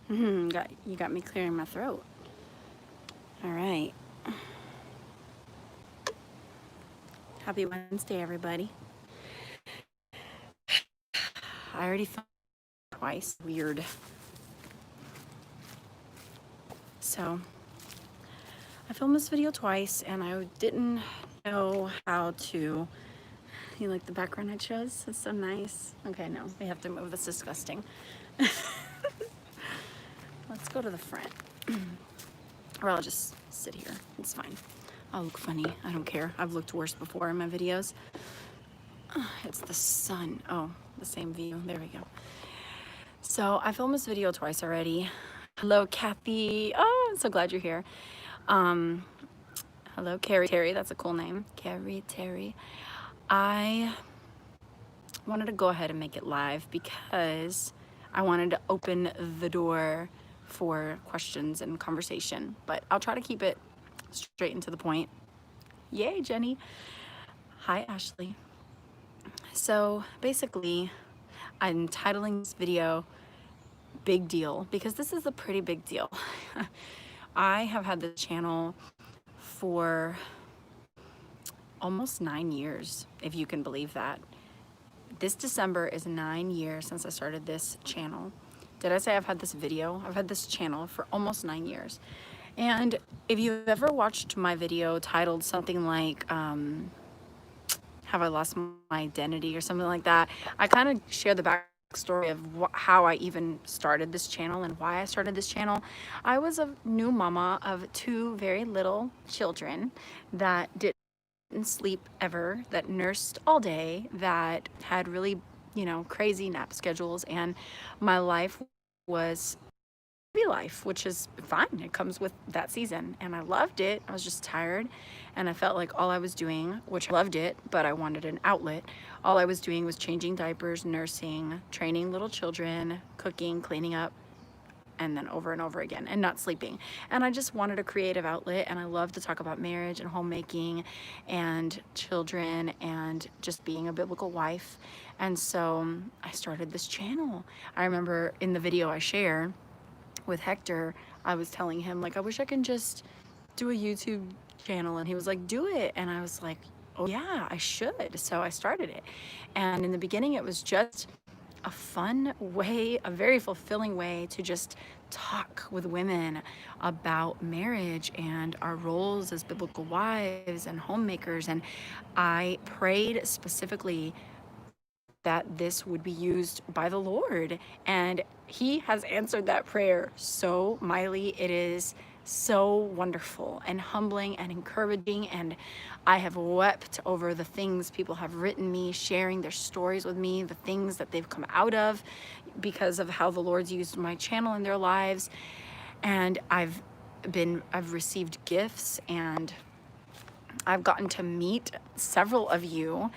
You got me clearing my throat. All right. Happy Wednesday, everybody. I already filmed twice. Weird. So I filmed this video twice, and I didn't know how to. You like the background I chose? It's so nice. Okay, no, we have to move. That's disgusting. Let's go to the front. Or I'll just sit here. It's fine. I'll look funny. I don't care. I've looked worse before in my videos. It's the sun. Oh, the same view. There we go. So I filmed this video twice already. Hello, Kathy. Oh, I'm so glad you're here. Hello, Carrie. Terry, that's a cool name. Carrie, Terry. I wanted to go ahead and make it live because I wanted to open the door for questions and conversation, but I'll try to keep it straight and to the point. Yay, Jenny. Hi, Ashley. So basically, I'm titling this video Big Deal because this is a pretty big deal. I have had this channel for almost 9 years, if you can believe that. This December is 9 years since I started this channel. Did I say I've had this video? I've had this channel for almost 9 years. And if you've ever watched my video titled something like, Have I Lost My Identity or something like that, I kind of share the backstory of how I even started this channel and why I started this channel. I was a new mama of 2 very little children that didn't sleep ever, that nursed all day, that had really, crazy nap schedules, and my life was life, which is fine. It comes with that season, and I loved it. I was just tired, and I felt like all I was doing, which I loved it, but I wanted an outlet. All I was doing was changing diapers, nursing, training little children, cooking, cleaning up, and then over and over again, and not sleeping. And I just wanted a creative outlet, and I love to talk about marriage and homemaking and children and just being a biblical wife. And so I started this channel. I remember in the video I share with Hector, I was telling him, like, I wish I can just do a YouTube channel, and he was like, do it. And I was like, oh yeah, I should. So I started it. And in the beginning, it was just a fun way, a very fulfilling way to just talk with women about marriage and our roles as biblical wives and homemakers. And I prayed specifically that this would be used by the Lord, and he has answered that prayer so mightily. It is so wonderful and humbling and encouraging, and I have wept over the things people have written me, sharing their stories with me, the things that they've come out of because of how the Lord's used my channel in their lives. And I've received gifts, and I've gotten to meet several of you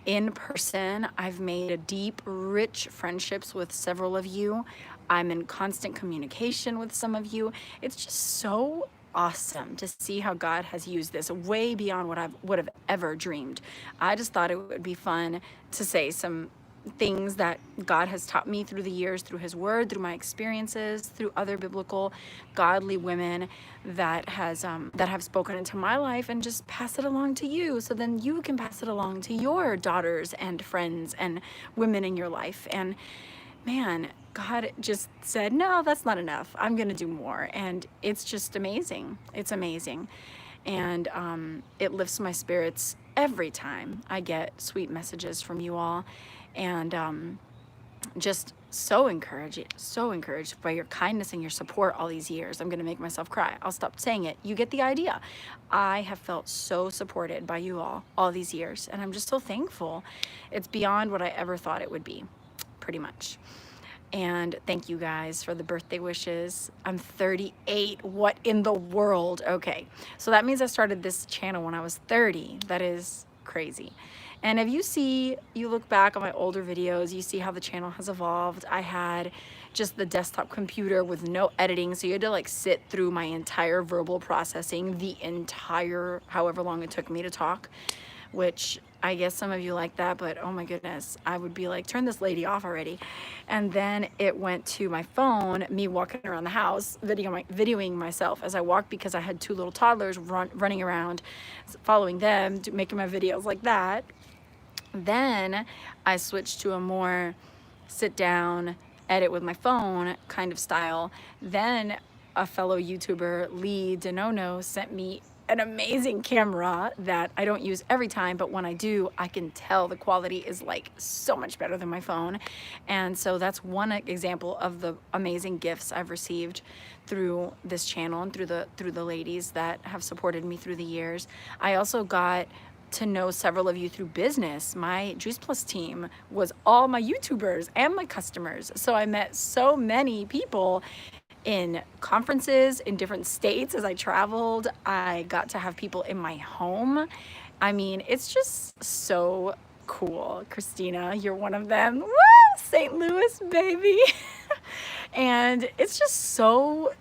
in person. I've made deep, rich friendships with several of you. I'm in constant communication with some of you. It's just so awesome to see how God has used this way beyond what I would have ever dreamed. I just thought it would be fun to say some things that God has taught me through the years, through his word, through my experiences, through other biblical godly women that have spoken into my life, and just pass it along to you, so then you can pass it along to your daughters and friends and women in your life. And man, God just said, no, that's not enough. I'm going to do more. And it's just amazing. It's amazing. And it lifts my spirits every time I get sweet messages from you all. And just so encouraged by your kindness and your support all these years. I'm going to make myself cry. I'll stop saying it. You get the idea. I have felt so supported by you all these years, and I'm just so thankful. It's beyond what I ever thought it would be, pretty much. And thank you guys for the birthday wishes. I'm 38. What in the world? Okay, so that means I started this channel when I was 30. That is crazy. And if you look back on my older videos, you see how the channel has evolved. I had just the desktop computer with no editing, so you had to like sit through my entire verbal processing, the entire however long it took me to talk, which I guess some of you like that, but oh my goodness, I would be like, turn this lady off already. And then it went to my phone, me walking around the house, videoing myself as I walked, because I had two little toddlers running around, following them, making my videos like that. Then I switched to a more sit down, edit with my phone kind of style. Then a fellow YouTuber, Lee Denono, sent me an amazing camera that I don't use every time, but when I do, I can tell the quality is like so much better than my phone. And so that's one example of the amazing gifts I've received through this channel and through the ladies that have supported me through the years. I also got to know several of you through business. My Juice Plus team was all my YouTubers and my customers. So I met so many people in conferences in different states as I traveled. I got to have people in my home. I mean, it's just so cool. Christina, you're one of them. Woo! St. Louis, baby. And it's just so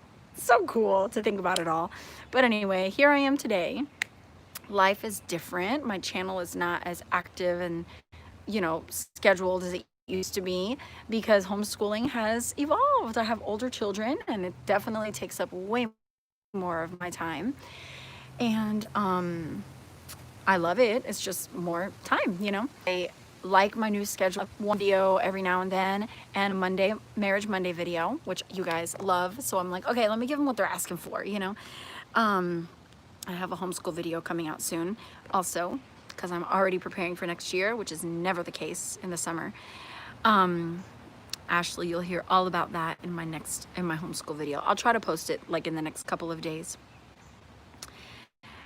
cool to think about it all. But anyway, here I am today. Life is different. My channel is not as active and, scheduled as it used to be, because homeschooling has evolved. I have older children and it definitely takes up way more of my time. And I love it. It's just more time, I like my new schedule. One video every now and then, and a Marriage Monday video, which you guys love. So I'm like, okay, let me give them what they're asking for, I have a homeschool video coming out soon also, because I'm already preparing for next year, which is never the case in the summer. Ashley, you'll hear all about that in my homeschool video. I'll try to post it like in the next couple of days.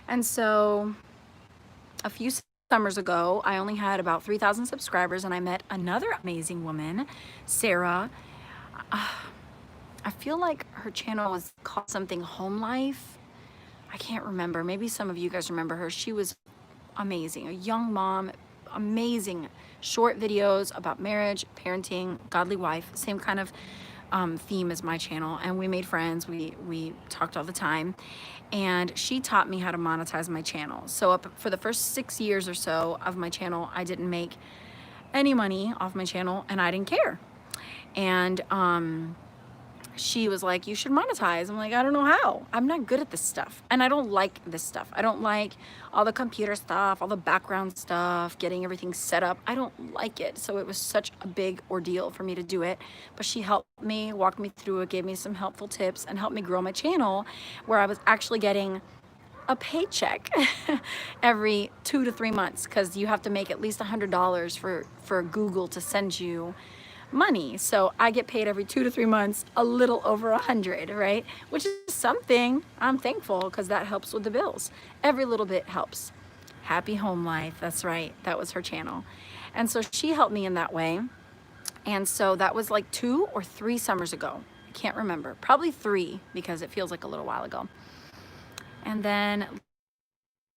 And so a few summers ago, I only had about 3,000 subscribers, and I met another amazing woman, Sarah. I feel like her channel was called something Home Life. I can't remember. Maybe some of you guys remember her. She was amazing, a young mom, amazing short videos about marriage, parenting, godly wife, same kind of theme as my channel. And we made friends. We talked all the time, and she taught me how to monetize my channel. So for the first 6 years or so of my channel, I didn't make any money off my channel, and I didn't care. And she was like, you should monetize. I'm like, I don't know how. I'm not good at this stuff. And I don't like this stuff. I don't like all the computer stuff, all the background stuff, getting everything set up. I don't like it. So it was such a big ordeal for me to do it. But she helped me, walked me through it, gave me some helpful tips, and helped me grow my channel, where I was actually getting a paycheck every 2 to 3 months, because you have to make at least $100 for Google to send you money. So I get paid every 2 to 3 months, a little over 100, right? Which is something. I'm thankful, because that helps with the bills. Every little bit helps. Happy Home Life, that's right. That was her channel. And so she helped me in that way. And so that was like 2 or 3 summers ago. I can't remember. Probably 3, because it feels like a little while ago. And then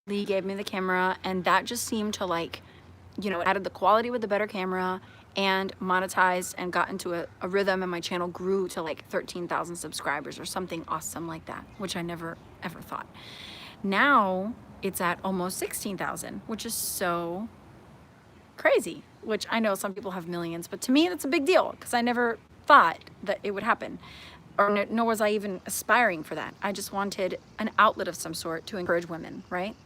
Lee gave me the camera, and that just seemed to added the quality with the better camera, and monetized and got into a rhythm, and my channel grew to like 13,000 subscribers or something awesome like that, which I never ever thought. Now it's at almost 16,000, which is so crazy, which I know some people have millions, but to me that's a big deal, because I never thought that it would happen, or nor was I even aspiring for that. I just wanted an outlet of some sort to encourage women, right?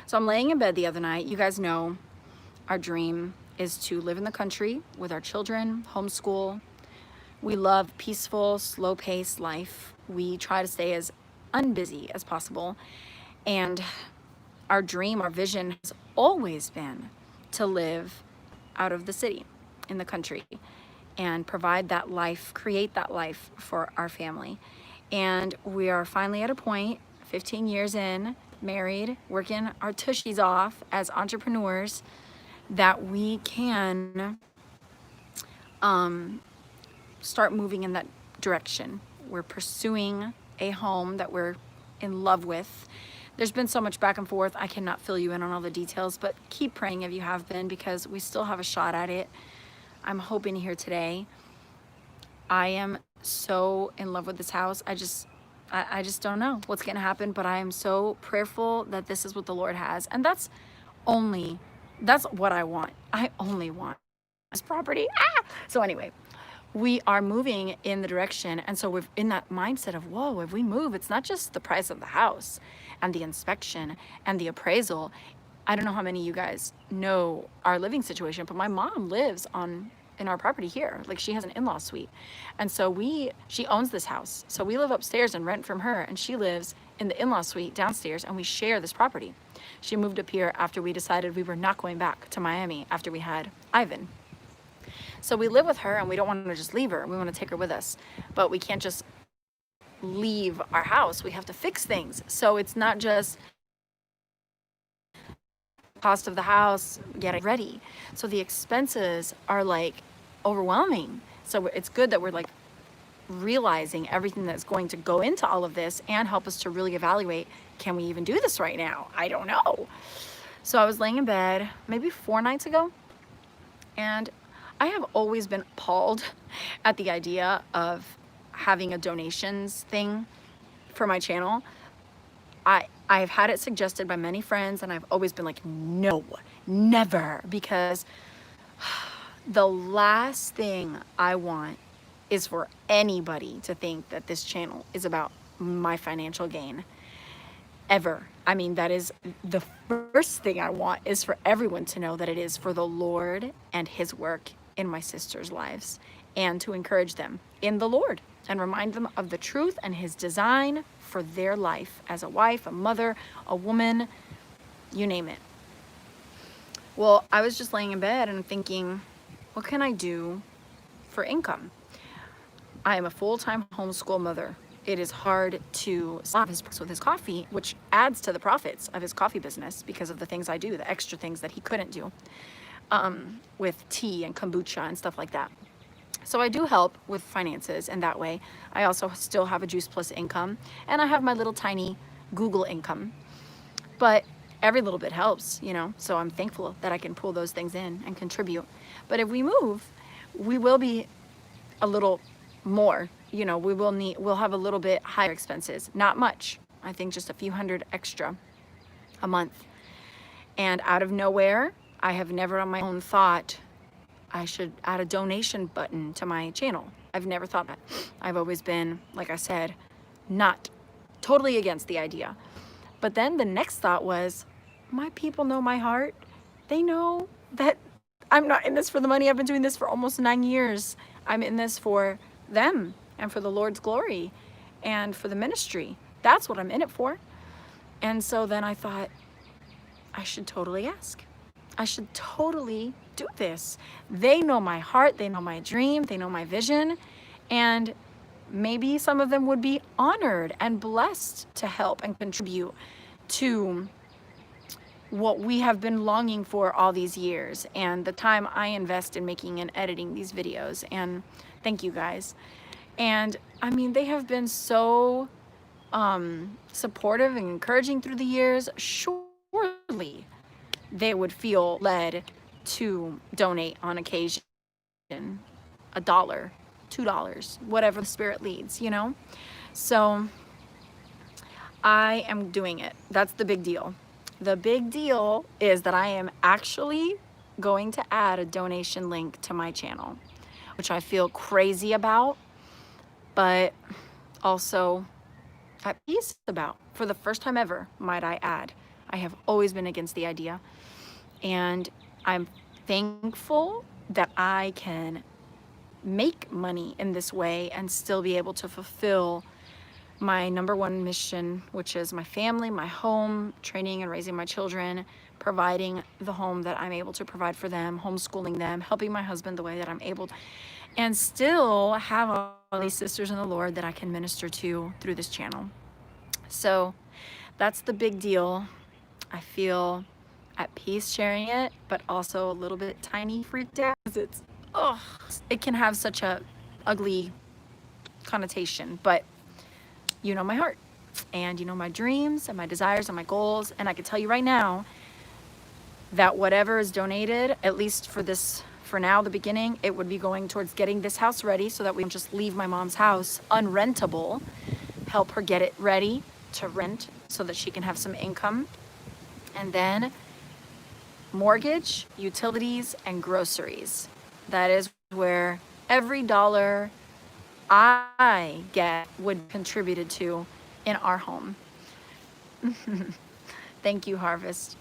So I'm laying in bed the other night. You guys know our dream is to live in the country with our children, homeschool. We love peaceful, slow-paced life. We try to stay as unbusy as possible. And our dream, our vision has always been to live out of the city, in the country, and provide that life, create that life for our family. And we are finally at a point, 15 years in, married, working our tushies off as entrepreneurs, that we can start moving in that direction. We're pursuing a home that we're in love with. There's been so much back and forth. I cannot fill you in on all the details, but keep praying if you have been, because we still have a shot at it. I'm hoping here today. I am so in love with this house. I just don't know what's going to happen, but I am so prayerful that this is what the Lord has. And that's only, that's what I want. I only want this property. So anyway, we are moving in the direction, and so we're in that mindset of, whoa, if we move, it's not just the price of the house and the inspection and the appraisal. I don't know how many of you guys know our living situation, but my mom lives in our property here. Like, she has an in-law suite, and so she owns this house, so we live upstairs and rent from her, and she lives in the in-law suite downstairs, and we share this property. She moved up here after we decided we were not going back to Miami after we had Ivan. So we live with her, and we don't want to just leave her. We want to take her with us, but we can't just leave our house. We have to fix things. So it's not just cost of the house, getting ready. So the expenses are like overwhelming. So it's good that we're like realizing everything that's going to go into all of this and help us to really evaluate, can we even do this right now? I don't know. So I was laying in bed maybe 4 nights ago, and I have always been appalled at the idea of having a donations thing for my channel. I've had it suggested by many friends, and I've always been like, no, never, because the last thing I want is for anybody to think that this channel is about my financial gain, ever. I mean, that is the first thing I want, is for everyone to know that it is for the Lord and His work in my sisters' lives, and to encourage them in the Lord and remind them of the truth and His design for their life as a wife, a mother, a woman, you name it. Well, I was just laying in bed and thinking, what can I do for income? I am a full-time homeschool mother. It is hard to stop with his coffee, which adds to the profits of his coffee business because of the things I do, the extra things that he couldn't do with tea and kombucha and stuff like that. So I do help with finances in that way. I also still have a Juice Plus income, and I have my little tiny Google income. But every little bit helps, you know, so I'm thankful that I can pull those things in and contribute. But if we move, we will be a little more, you know, we'll have a little bit higher expenses. Not much. I think just a few hundred extra a month. And out of nowhere, I have never on my own thought I should add a donation button to my channel. I've never thought that. I've always been, like I said, not totally against the idea. But then the next thought was, my people know my heart. They know that I'm not in this for the money. I've been doing this for almost 9 years. I'm in this for them and for the Lord's glory and for the ministry. That's what I'm in it for. And so then I thought, I should totally ask. I should totally do this. They know my heart, they know my dream, they know my vision, and maybe some of them would be honored and blessed to help and contribute to what we have been longing for all these years and the time I invest in making and editing these videos. And thank you guys. And I mean, they have been so supportive and encouraging through the years. Surely they would feel led to donate on occasion, $1, $2, whatever the Spirit leads, you know? So I am doing it. That's the big deal. The big deal is that I am actually going to add a donation link to my channel, which I feel crazy about, but also at peace about. For the first time ever, might I add. I have always been against the idea, and I'm thankful that I can make money in this way and still be able to fulfill my #1 mission, which is my family, my home, training and raising my children, providing the home that I'm able to provide for them, homeschooling them, helping my husband the way that I'm able to, and still have all these sisters in the Lord that I can minister to through this channel. So that's the big deal. I feel at peace sharing it, but also a little bit tiny freaked out because it can have such a ugly connotation, but you know my heart, and you know my dreams and my desires and my goals, and I can tell you right now that whatever is donated, at least for this, for now, the beginning, it would be going towards getting this house ready so that we don't just leave my mom's house unrentable, help her get it ready to rent so that she can have some income. And then mortgage, utilities, and groceries. That is where every dollar I get would be contributed to in our home. Thank you, Harvest.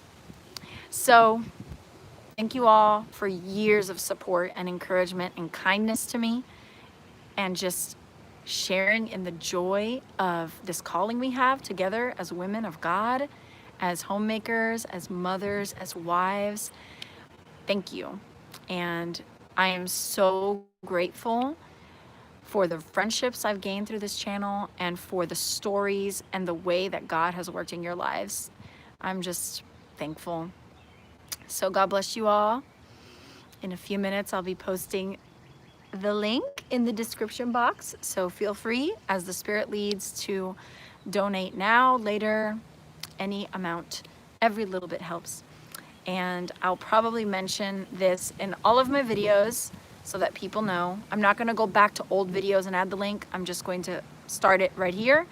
So thank you all for years of support and encouragement and kindness to me, and just sharing in the joy of this calling we have together as women of God, as homemakers, as mothers, as wives. Thank you. And I am so grateful for the friendships I've gained through this channel and for the stories and the way that God has worked in your lives. I'm just thankful. So God bless you all. In a few minutes, I'll be posting the link in the description box. So feel free, as the Spirit leads, to donate now, later, any amount. Every little bit helps. And I'll probably mention this in all of my videos so that people know. I'm not going to go back to old videos and add the link. I'm just going to start it right here,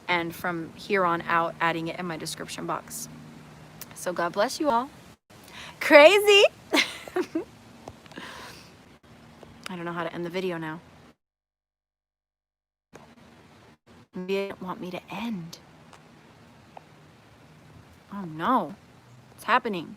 and from here on out, adding it in my description box. So God bless you all. Crazy! I don't know how to end the video now. Maybe they don't want me to end. Oh no, what's happening?